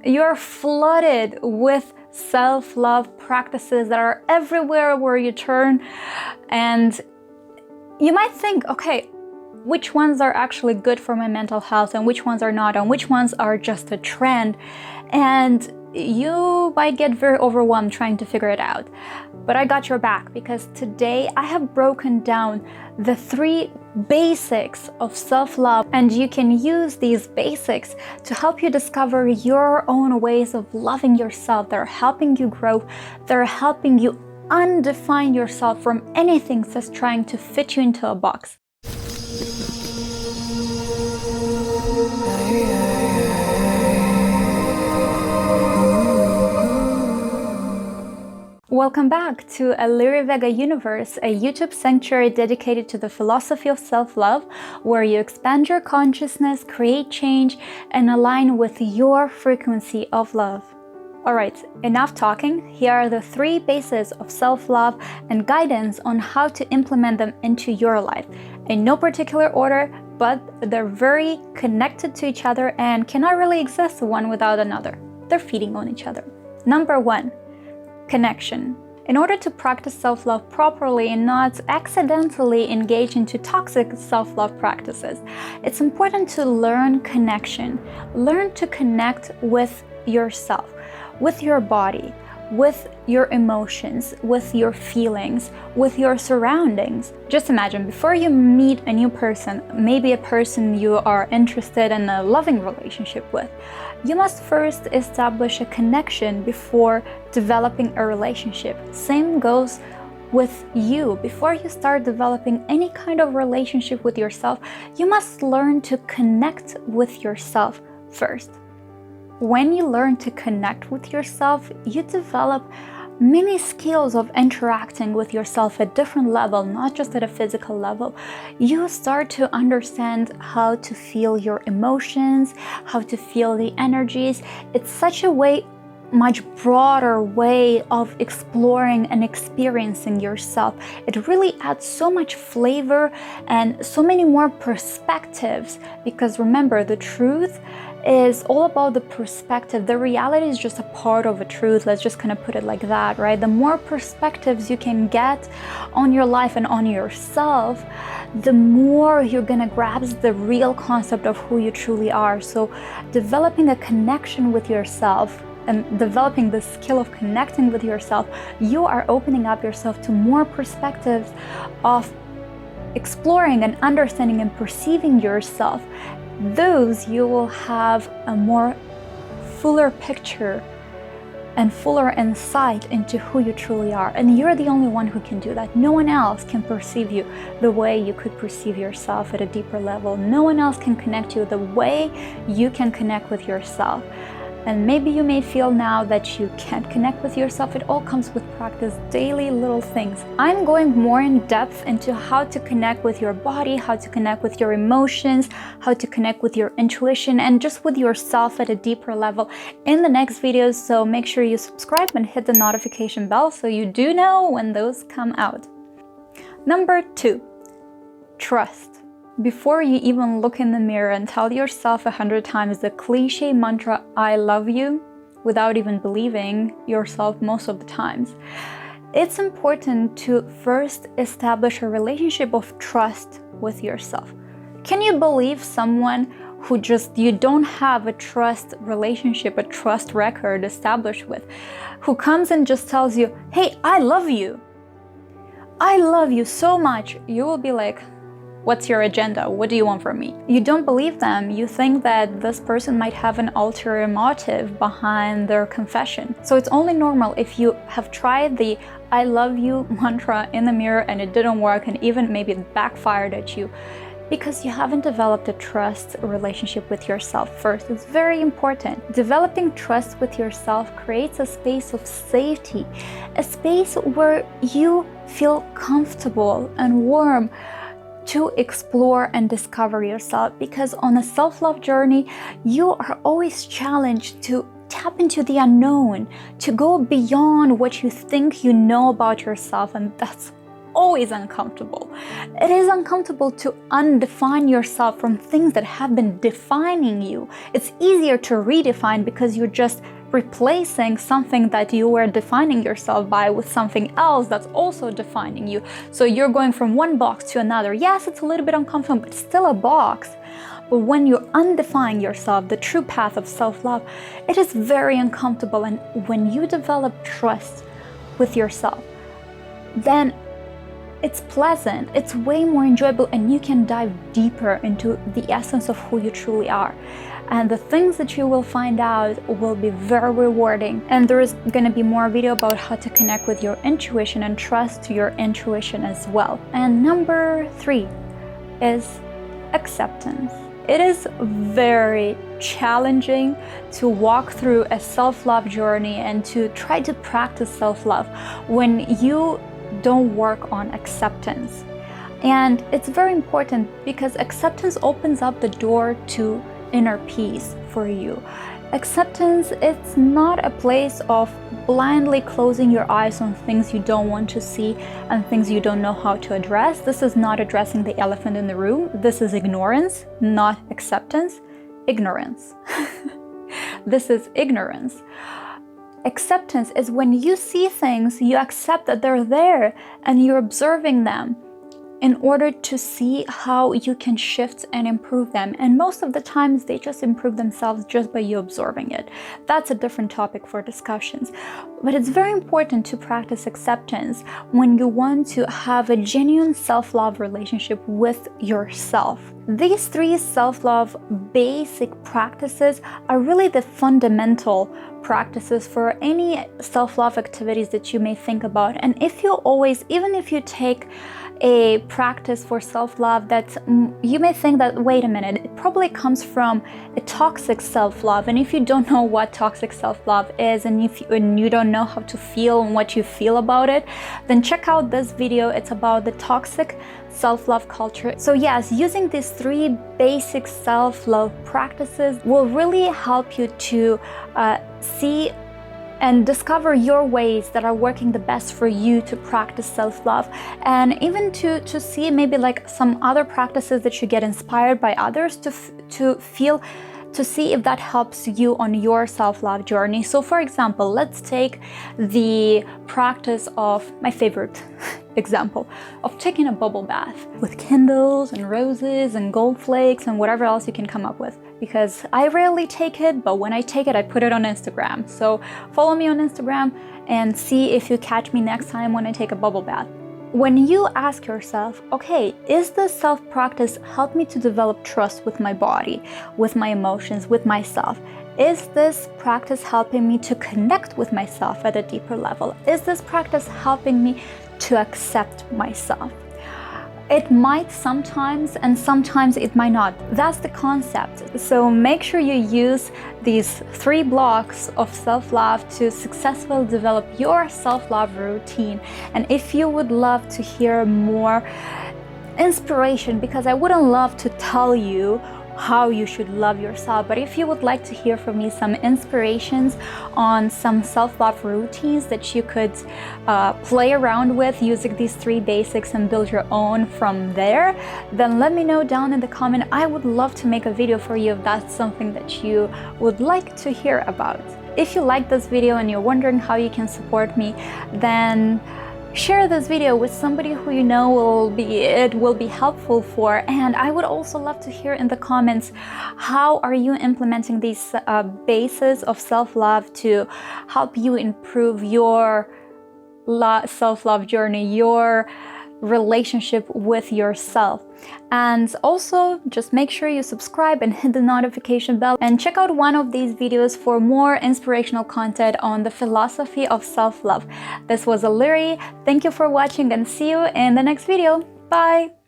You're flooded with self-love practices that are everywhere where you turn, and you might think, okay, which ones are actually good for my mental health and which ones are not, and which ones are just a trend, and you might get very overwhelmed trying to figure it out. But I got your back, because today I have broken down the 3 basics of self-love, and you can use these basics to help you discover your own ways of loving yourself that are helping you grow, that are helping you undefine yourself from anything that's trying to fit you into a box. Welcome back to a Lyri Vega Universe, a YouTube sanctuary dedicated to the philosophy of self-love, where you expand your consciousness, create change, and align with your frequency of love. Alright, enough talking. Here are the 3 bases of self-love and guidance on how to implement them into your life. In no particular order, but they're very connected to each other and cannot really exist one without another. They're feeding on each other. Number 1. Connection. In order to practice self-love properly and not accidentally engage into toxic self-love practices, it's important to learn connection. Learn to connect with yourself, with your body, with your emotions, with your feelings, with your surroundings. Just imagine, before you meet a new person, maybe a person you are interested in a loving relationship with, you must first establish a connection before developing a relationship. Same goes with you. Before you start developing any kind of relationship with yourself, you must learn to connect with yourself first. When you learn to connect with yourself, you develop many skills of interacting with yourself at different level, not just at a physical level. You start to understand how to feel your emotions, how to feel the energies. It's such a much broader way of exploring and experiencing yourself. It really adds so much flavor and so many more perspectives, because remember, the truth is all about the perspective. The reality is just a part of a truth. Let's just kind of put it like that, right? The more perspectives you can get on your life and on yourself, the more you're gonna grasp the real concept of who you truly are. So developing a connection with yourself and developing the skill of connecting with yourself, you are opening up yourself to more perspectives of exploring and understanding and perceiving yourself. Those you will have a more fuller picture and fuller insight into who you truly are. And you're the only one who can do that. No one else can perceive you the way you could perceive yourself at a deeper level. No one else can connect you the way you can connect with yourself. And maybe you may feel now that you can't connect with yourself. It all comes with practice, daily little things. I'm going more in depth into how to connect with your body, how to connect with your emotions, how to connect with your intuition, and just with yourself at a deeper level in the next videos. So make sure you subscribe and hit the notification bell so you do know when those come out. Number 2, trust. Before you even look in the mirror and tell yourself 100 times the cliche mantra, I love you, without even believing yourself most of the times, it's important to first establish a relationship of trust with yourself. Can you believe someone who you don't have a trust relationship, a trust record established with, who comes and just tells you, hey, I love you. I love you so much. You will be like, what's your agenda? What do you want from me? You don't believe them. You think that this person might have an ulterior motive behind their confession. So it's only normal if you have tried the I love you mantra in the mirror and it didn't work, and even maybe it backfired at you, because you haven't developed a trust relationship with yourself first. It's very important. Developing trust with yourself creates a space of safety, a space where you feel comfortable and warm to explore and discover yourself, because on a self-love journey, you are always challenged to tap into the unknown, to go beyond what you think you know about yourself, and that's always uncomfortable. It is uncomfortable to undefine yourself from things that have been defining you. It's easier to redefine because you're just replacing something that you were defining yourself by with something else that's also defining you. So you're going from one box to another. Yes, it's a little bit uncomfortable, but it's still a box. But when you undefine yourself, the true path of self-love, it is very uncomfortable. And when you develop trust with yourself, then it's pleasant, it's way more enjoyable, and you can dive deeper into the essence of who you truly are. And the things that you will find out will be very rewarding. And there is going to be more video about how to connect with your intuition and trust your intuition as well. And number 3 is acceptance. It is very challenging to walk through a self-love journey and to try to practice self-love when you don't work on acceptance. And it's very important because acceptance opens up the door to inner peace for you. Acceptance, it's not a place of blindly closing your eyes on things you don't want to see and things you don't know how to address. This is not addressing the elephant in the room. This is ignorance, not acceptance. Ignorance. This is ignorance. Acceptance is when you see things, you accept that they're there and you're observing them in order to see how you can shift and improve them. And most of the times they just improve themselves just by you observing it. That's a different topic for discussions. But it's very important to practice acceptance when you want to have a genuine self-love relationship with yourself. These 3 self-love basic practices are really the fundamental practices for any self-love activities that you may think about. And if you always, even if you take a practice for self-love that you may think that, wait a minute, it probably comes from a toxic self-love. And if you don't know what toxic self-love is, and if you don't know how to feel and what you feel about it, then check out this video. It's about the toxic self-love culture. So yes, using these 3 basic self-love practices will really help you to see and discover your ways that are working the best for you to practice self-love, and even to see maybe like some other practices that you get inspired by others to see if that helps you on your self-love journey. So for example, let's take the practice of my favorite example of taking a bubble bath with candles and roses and gold flakes and whatever else you can come up with, because I rarely take it, but when I take it, I put it on Instagram. So follow me on Instagram and see if you catch me next time when I take a bubble bath. When you ask yourself, okay, is this self-practice help me to develop trust with my body, with my emotions, with myself? Is this practice helping me to connect with myself at a deeper level? Is this practice helping me to accept myself? It might sometimes, and sometimes it might not. That's the concept. So make sure you use these 3 blocks of self-love to successfully develop your self-love routine. And if you would love to hear more inspiration, because I wouldn't love to tell you how you should love yourself, but if you would like to hear from me some inspirations on some self-love routines that you could play around with using these 3 basics and build your own from there, then let me know down in the comment. I would love to make a video for you if that's something that you would like to hear about. If you like this video and you're wondering how you can support me, then share this video with somebody who you know it will be helpful for. And I would also love to hear in the comments, how are you implementing these bases of self-love to help you improve your self-love journey, your relationship with yourself. And also just make sure you subscribe and hit the notification bell, and check out one of these videos for more inspirational content on the philosophy of self-love. This was Illyri. Thank you for watching and see you in the next video. Bye!